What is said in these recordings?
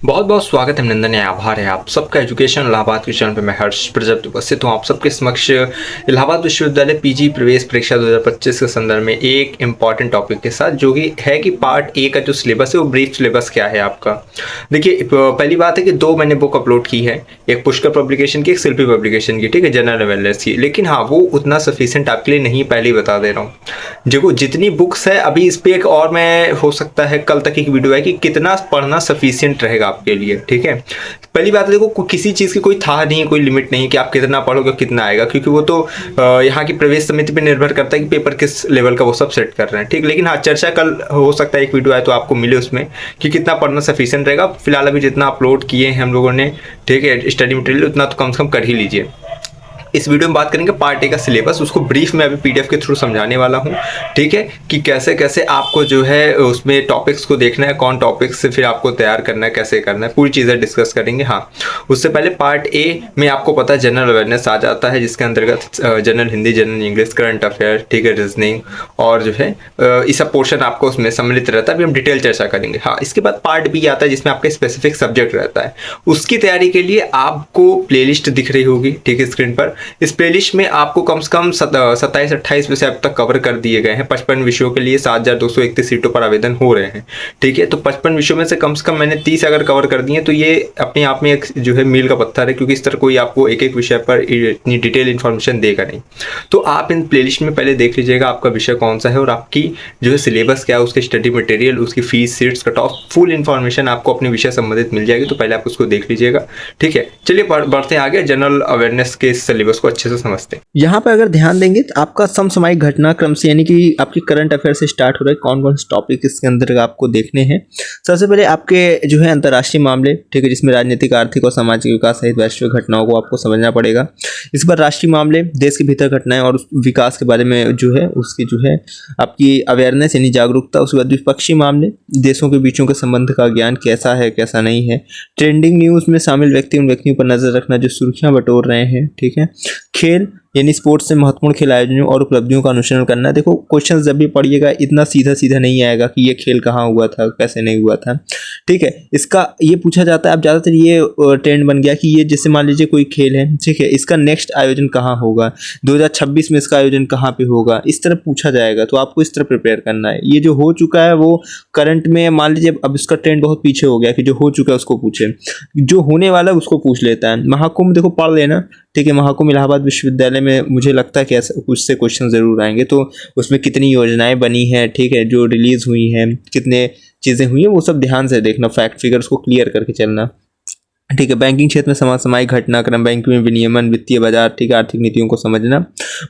बहुत बहुत स्वागत है, अभिनंदन है, आभार है आप सबका एजुकेशन इलाहाबाद के चैनल पर। मैं हर्ष प्रजापति उपस्थित हूँ आप सबके समक्ष इलाहाबाद विश्वविद्यालय पीजी प्रवेश परीक्षा 2025 के संदर्भ में एक इम्पॉर्टेंट टॉपिक के साथ, जो कि है कि पार्ट ए का जो सिलेबस है वो ब्रीफ सिलेबस क्या है आपका। देखिए, पहली बात है कि दो मैंने बुक अपलोड की है, एक पुष्कर पब्लिकेशन की, एक शिल्पी पब्लिकेशन की, ठीक है, जनरल अवेयरनेस की। लेकिन हाँ, वो उतना सफिशिएंट आपके लिए नहीं, पहले ही बता दे रहा हूँ। देखो, जितनी बुक्स है अभी इस पे एक और मैं हो सकता है कल तक एक वीडियो है कि कितना पढ़ना सफिशिएंट रहेगा आपके लिए, ठीक है। पहली बात है, देखो किसी चीज़ की कोई था नहीं, कोई लिमिट नहीं कि आप कितना पढ़ोगे कितना आएगा, क्योंकि वो तो यहाँ की प्रवेश समिति पे निर्भर करता है कि पेपर किस लेवल का वो सब सेट कर रहे हैं, ठीक। लेकिन हाँ, चर्चा कल हो सकता है एक वीडियो आए तो आपको मिले उसमें कि कितना पढ़ना सफिशिएंट रहेगा। फिलहाल अभी जितना अपलोड किए हैं हम लोगों ने, ठीक है, स्टडी मटेरियल, उतना तो कम से कम कर ही लीजिए। इस वीडियो में बात करेंगे पार्ट ए का सिलेबस, उसको ब्रीफ में अभी पीडीएफ के थ्रू समझाने वाला हूँ, ठीक है, कि कैसे कैसे आपको जो है उसमें टॉपिक्स को देखना है, कौन टॉपिक्स से फिर आपको तैयार करना है, कैसे करना है, पूरी चीज़ें डिस्कस करेंगे। हाँ, उससे पहले पार्ट ए में आपको पता है जनरल अवेयरनेस आ जाता है, जिसके अंतर्गत general Hindi, general English, current affair, ठीक है, रीजनिंग और जो है ये सब पोर्शन आपको उसमें सम्मिलित रहता है। अभी हम डिटेल चर्चा करेंगे। हाँ, इसके बाद पार्ट बी आता है जिसमें आपका स्पेसिफिक सब्जेक्ट रहता है। उसकी तैयारी के लिए आपको प्लेलिस्ट दिख रही होगी, ठीक है, स्क्रीन पर। इस प्लेलिस्ट में आपको कम से कम 27-28 विषय अब तक कवर कर दिए गए हैं। 55 विषयों के लिए 7231 सीटों पर आवेदन हो रहे हैं, ठीक है। तो 55 विषयों में से कम मैंने 30 अगर कवर कर दिए तो ये अपने आप में एक जो है मील का पत्थर है, क्योंकि इस तरह कोई आपको एक एक विषय पर इतनी डिटेल इन्फॉर्मेशन देगा नहीं। तो आप इन प्लेलिस्ट में पहले देख लीजिएगा आपका विषय कौन सा है और आपकी जो है सिलेबस क्या है, उसके स्टडी मटेरियल, उसकी fees, seats, cut off, full information आपको अपने विषय संबंधित मिल जाएगी। तो पहले आप उसको देख लीजिएगा, ठीक है। चलिए बढ़ते हैं आगे, जनरल अवेयरनेस के सिलेबस को अच्छे से समझते हैं। यहाँ पर अगर ध्यान देंगे तो आपका समसामयिक घटनाक्रम से, यानी कि आपकी करंट अफेयर से स्टार्ट हो रहा है, कौन कौन से टॉपिक इसके अंदर आपको देखने हैं। सबसे पहले आपके जो है अंतर्राष्ट्रीय मामले, ठीक है, जिसमें राजनीतिक, आर्थिक और सामाजिक विकास सहित वैश्विक घटनाओं को आपको समझना पड़ेगा। इस पर राष्ट्रीय मामले, देश के भीतर घटनाएं और विकास के बारे में जो है उसकी जो है आपकी अवेयरनेस यानी जागरूकता। उसके बाद द्विपक्षीय मामले, देशों के बीचों के संबंध का ज्ञान कैसा है कैसा नहीं है। ट्रेंडिंग न्यूज़ में शामिल व्यक्ति, उन व्यक्तियों पर नजर रखना जो सुर्खियां बटोर रहे हैं, ठीक है। खेल यानी स्पोर्ट्स से महत्वपूर्ण खेल आयोजनों और उपलब्धियों का अनुसरण करना। देखो, क्वेश्चन जब भी पढ़िएगा इतना सीधा सीधा नहीं आएगा कि ये खेल कहाँ हुआ था, कैसे नहीं हुआ था, ठीक है। इसका ये पूछा जाता है, अब ज़्यादातर ये ट्रेंड बन गया कि ये जैसे मान लीजिए कोई खेल है, ठीक है, इसका नेक्स्ट आयोजन कहाँ होगा, 2026 में इसका आयोजन कहाँ पे होगा, इस तरह पूछा जाएगा। तो आपको इस तरह प्रिपेयर करना है। ये जो हो चुका है वो करंट में मान लीजिए, अब इसका ट्रेंड बहुत पीछे हो गया कि जो हो चुका है उसको पूछे, जो होने वाला है उसको पूछ लेता है। महाकुंभ देखो पढ़ लेना, ठीक है। महाकुंभ इलाहाबाद विश्वविद्यालय में मुझे लगता है कि ऐसा कुछ से क्वेश्चन जरूर आएंगे। तो उसमें कितनी योजनाएं बनी हैं, ठीक है, जो रिलीज हुई हैं, कितने चीज़ें हुई हैं, वो सब ध्यान से देखना, फैक्ट फिगर्स को क्लियर करके चलना, ठीक है। बैंकिंग क्षेत्र में समसामयिक घटनाक्रम, बैंक में विनियमन, वित्तीय बाजार, ठीक है, आर्थिक नीतियों को समझना,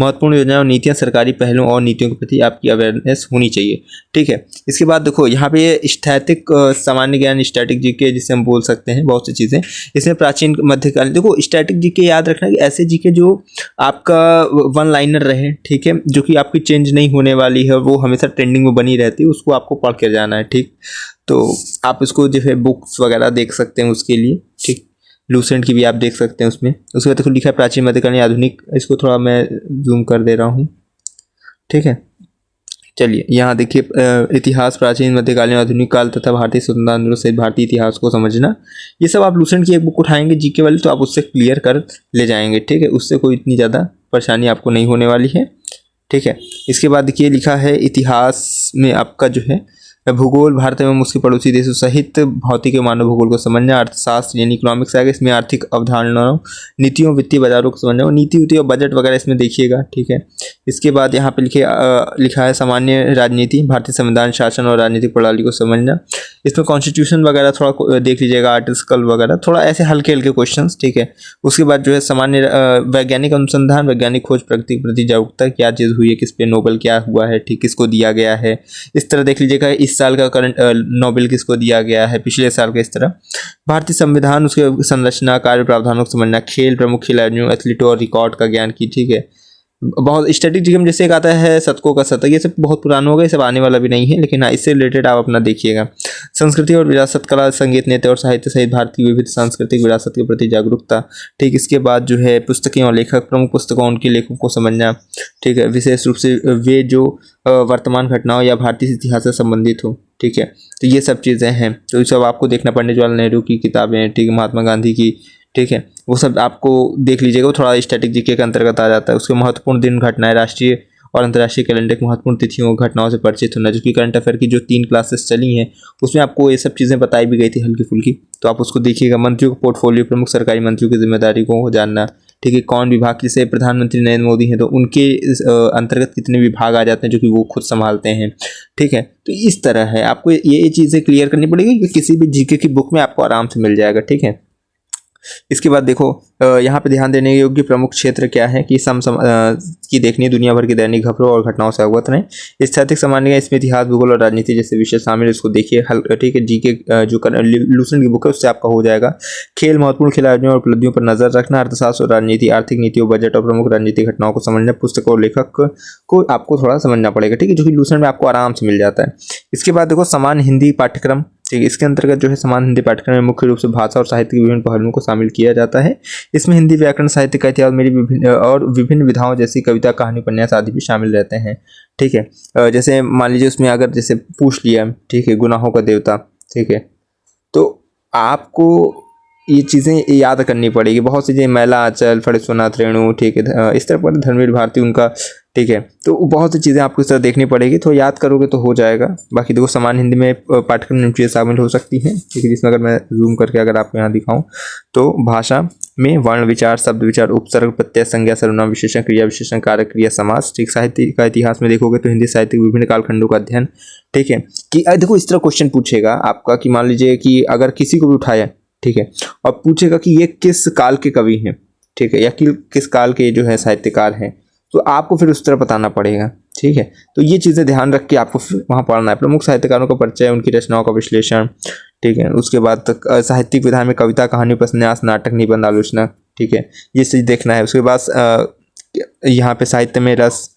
महत्वपूर्ण योजनाएं और नीतियां, सरकारी पहलों और नीतियों के प्रति आपकी अवेयरनेस होनी चाहिए, ठीक है। इसके बाद देखो यहाँ पे स्थैतिक सामान्य ज्ञान, स्टैटिक जीके जिसे हम बोल सकते हैं, बहुत सी चीज़ें इसमें प्राचीन मध्यकालीन। देखो, स्टैटिक जीके याद रखना कि ऐसे जीके जो आपका वन लाइनर रहे, ठीक है, जो कि आपकी चेंज नहीं होने वाली है, वो हमेशा ट्रेंडिंग में बनी रहती है, उसको आपको पढ़ के जाना है, ठीक। तो आप इसको जो है बुक्स वगैरह देख सकते हैं उसके लिए, ठीक। लूसेंट की भी आप देख सकते हैं उसमें। उसके बाद देखो लिखा है प्राचीन, मध्यकालीन, आधुनिक। इसको थोड़ा मैं जूम कर दे रहा हूँ, ठीक है। चलिए यहाँ देखिए, इतिहास, प्राचीन, मध्यकालीन, आधुनिक काल तथा भारतीय स्वतंत्रता आंदोलन से भारतीय इतिहास को समझना। ये सब आप लूसेंट की एक बुक उठाएंगे जीके वाली, तो आप उससे क्लियर कर ले जाएंगे, ठीक है। उससे कोई इतनी ज़्यादा परेशानी आपको नहीं होने वाली है, ठीक है। इसके बाद देखिए लिखा है इतिहास में आपका जो है भूगोल, भारत एवं उसके पड़ोसी देशों सहित भौतिक एवं मानव भूगोल को समझना। अर्थशास्त्र यानी इकोनॉमिक्स आएगा, इसमें आर्थिक अवधारणाओं, नीतियों, वित्तीय बाजारों को समझना, नीति उति और बजट वगैरह इसमें देखिएगा, ठीक है। इसके बाद यहाँ पे लिखा है सामान्य राजनीति, भारतीय संविधान, शासन और राजनीतिक प्रणाली को समझना। इसमें कॉन्स्टिट्यूशन वगैरह थोड़ा देख लीजिएगा, आर्टिकल वगैरह, थोड़ा ऐसे हल्के हल्के क्वेश्चन, ठीक है। उसके बाद जो है सामान्य वैज्ञानिक अनुसंधान, वैज्ञानिक खोज, प्रगति के प्रति जागरूकता, क्या चीज़ हुई है, किस पे नोबेल क्या हुआ है, ठीक, किसको दिया गया है, इस तरह देख लीजिएगा। इस साल का करंट नोबेल किसको दिया गया है, पिछले साल का, इस तरह। भारतीय संविधान, उसके संरचना, कार्य प्रावधानों को समझना। खेल, प्रमुख खेल आयोजनों, एथलीटों और रिकॉर्ड का ज्ञान की, ठीक है। बहुत स्टैटिक जिज्ञम जैसे एक आता है शतकों का शतक, ये सब बहुत पुराना हो गया, ये सब आने वाला भी नहीं है, लेकिन हाँ इससे रिलेटेड आप अपना देखिएगा। संस्कृति और विरासत, कला संगीत नृत्य और साहित्य सहित भारतीय विविध सांस्कृतिक विरासत के प्रति जागरूकता। ठीक, इसके बाद जो है पुस्तकें और लेखक, प्रमुख पुस्तकों उनके लेखकों को समझना। ठीक है, विशेष रूप से वे जो वर्तमान घटनाओं या भारतीय इतिहास से संबंधित हो। ठीक है, तो ये सब चीज़ें हैं, तो ये सब आपको देखना। पंडित जवाहरलाल नेहरू की किताबें, ठीक है, महात्मा गांधी की, ठीक है, वो सब आपको देख लीजिएगा, वो थोड़ा स्टैटिक जीके के अंतर्गत आ जाता है। उसके महत्वपूर्ण दिन, घटनाएं, राष्ट्रीय और अंतर्राष्ट्रीय कैलेंडर की महत्वपूर्ण तिथियों घटनाओं से परिचित होना, जो कि करंट अफेयर की जो 3 क्लासेस चली हैं उसमें आपको ये सब चीज़ें बताई भी गई थी हल्की फुल्की, तो आप उसको देखिएगा। मंत्रियों का पोर्टफोलियो, प्रमुख सरकारी मंत्रियों की जिम्मेदारी को जानना। ठीक है, कौन विभाग, जैसे प्रधानमंत्री नरेंद्र मोदी हैं तो उनके अंतर्गत कितने विभाग आ जाते हैं जो कि वो खुद संभालते हैं। ठीक है, तो इस तरह है, आपको ये चीज़ें क्लियर करनी पड़ेगी कि किसी भी जीके की बुक में आपको आराम से मिल जाएगा। ठीक है, इसके बाद देखो यहाँ पे ध्यान देने योग्य प्रमुख क्षेत्र क्या है कि की देखनी, दुनिया भर की दैनिक खबरों और घटनाओं से अवगत रहें। स्थैतिक सामान्य, इसमें इतिहास, भूगोल और राजनीति जैसे विषय शामिल, इसको देखिए। ठीक है, जीके जो लूसेंट की बुक है उससे आपका हो जाएगा। खेल, महत्वपूर्ण खिलाड़ियों और उपलब्धियों पर नजर रखना। अर्थशास्त्र और राजनीति, आर्थिक नीतियों, बजट और प्रमुख राजनीतिक घटनाओं को समझना। पुस्तक और लेखक को आपको थोड़ा समझना पड़ेगा। ठीक है, जो कि लूसेंट में आपको आराम से मिल जाता है। इसके बाद देखो समान हिंदी पाठ्यक्रम। ठीक है, इसके अंतर्गत जो है समान हिंदी पाठ्यक्रम में मुख्य रूप से भाषा और साहित्य के विभिन्न पहलुओं को शामिल किया जाता है। इसमें हिंदी व्याकरण, साहित्य का इतिहास, मेरी विभिन्न विधाओं जैसी कविता, कहानी, उपन्यास आदि भी शामिल रहते हैं। ठीक है, जैसे मान लीजिए उसमें अगर जैसे पूछ लिया, ठीक है, गुनाहों का देवता, ठीक है, तो आपको ये चीज़ें याद करनी पड़ेगी। बहुत सी चीज़ें, मैला आंचल, फणिस्वनाथ रेणु, ठीक है, इस तरह पर धर्मवीर भारती उनका। ठीक है, तो बहुत सी चीज़ें आपको इस तरह देखनी पड़ेगी, तो याद करोगे तो हो जाएगा। बाकी देखो समान हिंदी में पाठ्यक्रम में चीज़ें शामिल हो सकती हैं। ठीक है, जिसमें अगर मैं जूम करके अगर आपको यहाँ दिखाऊं तो भाषा में वर्ण विचार, शब्द विचार, उपसर्ग, प्रत्यय, संज्ञा, सर्वनाम, विशेषण, क्रिया विशेषण, कारक, क्रिया, समास। ठीक, साहित्य का इतिहास में देखोगे तो हिंदी साहित्य के विभिन्न कालखंडों का अध्ययन। ठीक है, कि देखो इस तरह क्वेश्चन पूछेगा आपका कि मान लीजिए कि अगर किसी को भी उठाया, ठीक है, और पूछेगा कि ये किस काल के कवि हैं, ठीक है, या किस काल के जो है साहित्यकार हैं, तो आपको फिर उस तरह बताना पड़ेगा। ठीक है, तो ये चीज़ें ध्यान रख के आपको वहाँ पढ़ना है। प्रमुख साहित्यकारों का परिचय, उनकी रचनाओं का विश्लेषण। ठीक है, उसके बाद साहित्यिक विधा में कविता, कहानी, उपन्यास, नाटक, निबंध, आलोचना। ठीक है, ये चीज़ देखना है। उसके बाद यहाँ पे साहित्य में रस,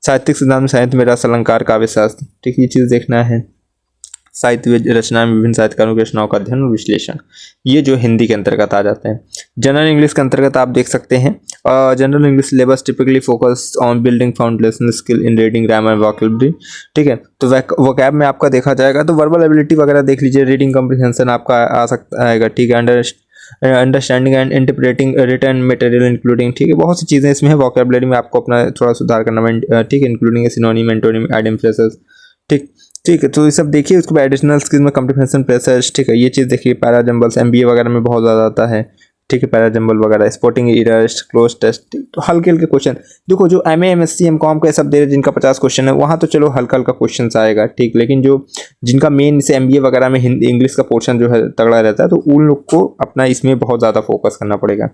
साहित्यिक सिद्धांत में साहित्य में रस, अलंकार, काव्य शास्त्र। ठीक, ये चीज़ देखना है। साहित्य रचना में विभिन्न साहित्यकारों की रचनाओं का अध्ययन और विश्लेषण, ये जो हिंदी के अंतर्गत आ जाते हैं। जनरल इंग्लिश के अंतर्गत आप देख सकते हैं, general English syllabus typically focus on building foundation skill in reading, grammar, vocabulary. ठीक है, तो वोकैब में आपका देखा जाएगा तो वर्बल एबिलिटी वगैरह देख लीजिए, रीडिंग कॉम्प्रिहेंशन आपका आ सकता है। ठीक है, understanding and interpreting written material including. ठीक है, बहुत सी चीज़ें इसमें है। वोकैबुलरी में आपको अपना थोड़ा सुधार करना। ठीक है, including synonym, antonym, idiom, phrases. ठीक ठीक है, तो ये सब देखिए। उसके बाद एडिशनल स्किल्स में कंप्रीहेंशन, प्रेसेस। ठीक है, ये चीज़ देखिए। पैराजम्बल्स एमबीए वगैरह में बहुत ज़्यादा आता है। ठीक है, पैराजम्बल वगैरह, स्पॉटिंग एरर्स, क्लोज टेस्ट। तो हल्के हल्के क्वेश्चन देखो, जो एमए, एमएससी, एमकॉम का सब दे रहे जिनका 50 क्वेश्चन है, वहाँ तो चलो हल्का हल्का क्वेश्चन आएगा। ठीक, लेकिन जो जिनका मेन से एमबीए वगैरह में हिंदी इंग्लिश का पोर्शन जो है तगड़ा रहता है, तो उन लोग को अपना इसमें बहुत ज़्यादा फोकस करना पड़ेगा।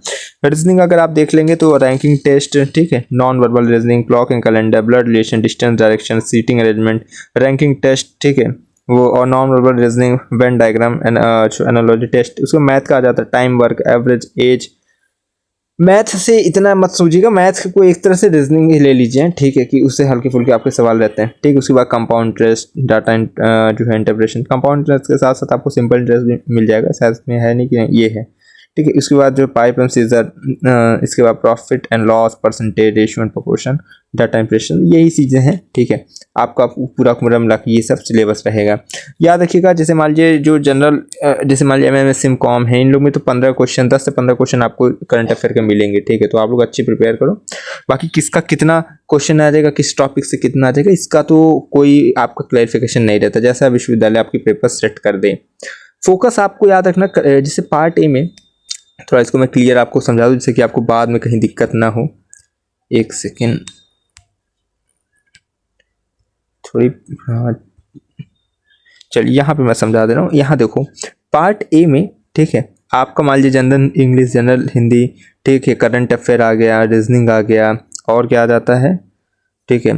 रीजनिंग अगर आप देख लेंगे तो रैंकिंग टेस्ट, ठीक है, non verbal reasoning, clock and calendar, blood relation, distance, direction, seating arrangement, ranking test. ठीक है, वो और non verbal reasoning, Venn diagram and analogy test. उसको मैथ का आ जाता है, time, work, average, age. Math से इतना मत सोचिएगा, मैथ को एक तरह से रीजनिंग ही ले लीजिए। ठीक है, कि उससे हल्के फुल्के आपके सवाल रहते हैं। ठीक, उसके बाद कंपाउंड इंटरेस्ट, डाटा जो है इंटरप्रेशन। कंपाउंड इंटरेस्ट के साथ साथ आपको सिंपल इंटरेस्ट भी मिल जाएगा, शायद में है नहीं कि ये है। ठीक है, इसके बाद जो पाइप एंड सीजर, इसके बाद profit and loss, percentage, ratio and proportion, data impression, यही चीज़ें हैं। ठीक है, आपका पूरा पूरा मिला के ये सब सिलेबस रहेगा। याद रखिएगा, जैसे मान लीजिए जो जनरल, जैसे मान लीजिए एमएमएस, सिमकॉम है, इन लोग में तो 15 क्वेश्चन, 10 से 15 क्वेश्चन आपको करंट अफेयर के मिलेंगे। ठीक है, तो आप लोग अच्छी प्रिपेयर करो। बाकी किसका कितना क्वेश्चन आ जाएगा, किस टॉपिक से कितना आ जाएगा, इसका तो कोई आपका क्लैरिफिकेशन नहीं रहता। जैसा विश्वविद्यालय आपकी पेपर सेट कर दे, फोकस आपको याद रखना। जैसे पार्ट ए में थोड़ा इसको मैं क्लियर आपको समझा दूँ, जिससे कि आपको बाद में कहीं दिक्कत ना हो। एक सेकेंड, थोड़ी, हाँ चलिए यहाँ पे मैं समझा दे रहा हूँ। यहाँ देखो पार्ट ए में, ठीक है, आपका मान लीजिए जनरल इंग्लिश, जनरल हिंदी, ठीक है, करंट अफेयर आ गया, रीजनिंग आ गया, और क्या आ जाता है, ठीक है,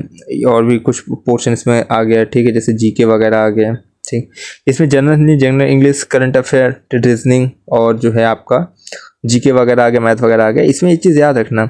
और भी कुछ पोर्शन इसमें आ गया। ठीक है, जैसे जीके वगैरह आ गया। ठीक, इसमें general English, current affair, reasoning, और जो है आपका जीके वगैरह आ गया, मैथ वगैरह आ गया। इसमें एक चीज़ याद रखना,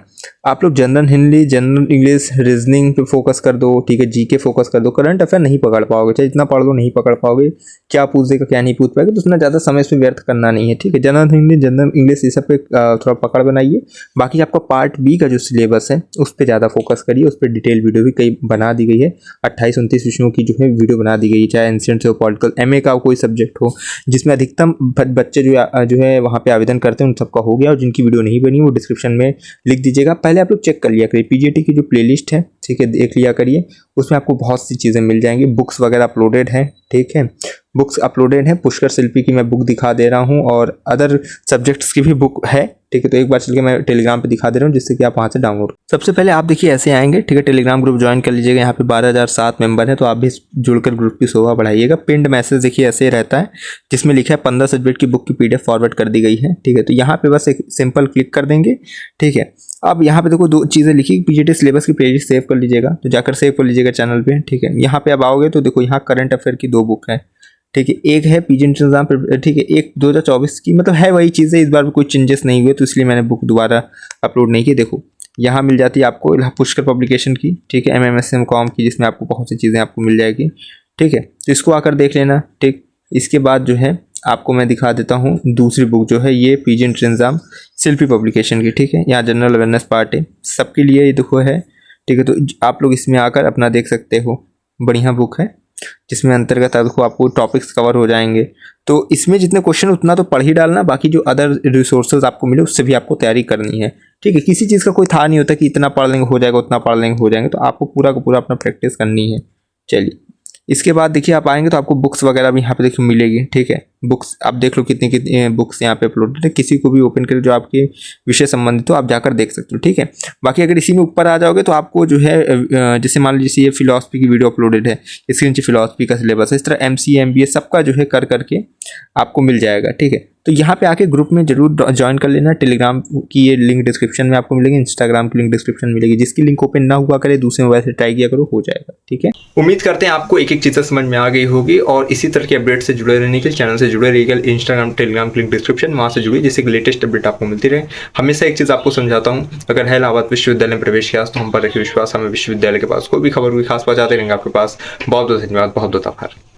आप लोग general Hindi, general English, reasoning पे फोकस कर दो, ठीक है, जीके फोकस कर दो। करंट अफेयर नहीं पकड़ पाओगे, चाहे इतना पढ़ लो नहीं पकड़ पाओगे, क्या पूछ देगा क्या नहीं पूछ पाएगा, तो उतना ज़्यादा समय इस पर व्यर्थ करना नहीं है, ठीक है। जनरल हिंदी, जनरल इंग्लिश, ये सब पे थोड़ा पकड़ बनाइए। बाकी आपका पार्ट बी का जो सिलेबस है उस पर ज़्यादा फोकस करिए, उस पर डिटेल वीडियो भी कई बना दी गई है, 28-29 विषयों की जो है वीडियो बना दी गई है, चाहे एंशिएंट हो, पॉलिटिकल, एमए का कोई सब्जेक्ट हो, जिसमें अधिकतम बच्चे जो है वहाँ पे आवेदन करते हैं उन सबका हो गया, और जिनकी वीडियो नहीं बनी वो डिस्क्रिप्शन में लिख दीजिएगा। पहले आप लोग चेक कर लिया करिए पीजीटी की जो प्लेलिस्ट है, ठीक है, देख लिया करिए, उसमें आपको बहुत सी चीज़ें मिल जाएंगी। बुक्स वगैरह अपलोडेड हैं, ठीक है, बुक्स अपलोडेड है। पुष्कर शिल्पी की मैं बुक दिखा दे रहा हूँ, और अदर सब्जेक्ट्स की भी बुक है, ठीक है। तो एक बार चल के मैं टेलीग्राम पे दिखा दे रहा हूँ, जिससे कि आप वहाँ से डाउनलोड। सबसे पहले आप देखिए ऐसे आएंगे, ठीक है, टेलीग्राम ग्रुप ज्वाइन कर लीजिएगा। यहाँ पे 12,007 मेंबर है, तो आप भी जुड़कर ग्रुप की शोभा बढ़ाइएगा। पिंड मैसेज देखिए ऐसे रहता है, जिसमें लिखा है 15 सब्जेक्ट की बुक की PDF फॉरवर्ड कर दी गई है, ठीक है। तो यहाँ पे बस एक सिंपल क्लिक कर देंगे, ठीक है। अब यहाँ पे देखो 2 चीज़ें लिखी, पीजीटी सिलेबस की प्लेलिस्ट सेव कर लीजिएगा, तो जाकर सेव कर लीजिएगा चैनल पे, ठीक है। यहाँ पे अब आओगे तो देखो यहाँ करंट अफेयर की 2 बुक है, ठीक है। एक है पीजी एग्जाम, ठीक है, एक 2024 की, मतलब है वही चीज़ है, इस बार भी कोई चेंजेस नहीं हुए, तो इसलिए मैंने बुक दोबारा अपलोड नहीं की। देखो यहाँ मिल जाती है आपको पुष्कर पब्लिकेशन की, ठीक है, MMSM.com की, जिसमें आपको बहुत सी चीज़ें आपको मिल जाएगी, ठीक है। तो इसको आकर देख लेना, ठीक। इसके बाद जो है आपको मैं दिखा देता हूँ दूसरी बुक जो है, ये पीजी एग्जाम शिल्पी पब्लिकेशन की, ठीक है। यहाँ जनरल अवेयरनेस पार्ट है, सबके लिए ये देखो है, ठीक है। तो आप लोग इसमें आकर अपना देख सकते हो, बढ़िया बुक है, जिसमें अंतर्गत आपको टॉपिक्स कवर हो जाएंगे। तो इसमें जितने क्वेश्चन उतना तो पढ़ ही डालना, बाकी जो अदर रिसोर्सेज आपको मिले उससे भी आपको तैयारी करनी है, ठीक है। किसी चीज़ का कोई था नहीं होता कि इतना पढ़ लेंगे हो जाएगा, उतना पढ़ लेंगे हो जाएंगे, तो आपको पूरा का पूरा अपना प्रैक्टिस करनी है। चलिए, इसके बाद देखिए आप आएंगे तो आपको बुक्स वगैरह भी यहाँ पे देखिए मिलेगी, ठीक है। बुक्स आप देख लो कितनी कितनी बुक्स यहाँ पे अपलोडेड है, किसी को भी ओपन करें जो आपके विषय संबंधित हो, आप जाकर देख सकते हो, ठीक है। बाकी अगर इसी में ऊपर आ जाओगे तो आपको जो है जैसे मान लीजिए ये फिलॉसफी की वीडियो अपलोडेड है, इसके नीचे फिलॉसफी का सिलेबस है, इस तरह MCA MBA सबका जो है कर करके आपको मिल जाएगा, ठीक है। तो यहाँ पे आके ग्रुप में जरूर ज्वाइन कर लेना। टेलीग्राम की ये लिंक डिस्क्रिप्शन में आपको मिलेगी, इंस्टाग्राम की लिंक डिस्क्रिप्शन में मिलेगी। जिसकी लिंक ओपन ना हुआ करे दूसरे मोबाइल से ट्राई किया करो, हो जाएगा, ठीक है। उम्मीद करते हैं आपको एक एक चीज़ समझ में आ गई होगी, और इसी तरह के अपडेट से जुड़े रहने के लिए चैनल से जुड़े रहिएगा। इंस्टाग्राम टेलीग्राम की लिंक डिस्क्रिप्शन, वहाँ से जुड़िए, जिससे लेटेस्ट अपडेट आपको मिलती रहे। हमेशा एक चीज़ आपको समझाता हूँ, अगर है इलाहाबाद विश्वविद्यालय में प्रवेश किया तो हम पर रखिए विश्वास, हमें विश्वविद्यालय के पास कोई भी खबर कोई खास पहुँचाते रहेंगे आपके पास। बहुत बहुत धन्यवाद, बहुत बहुत आभार।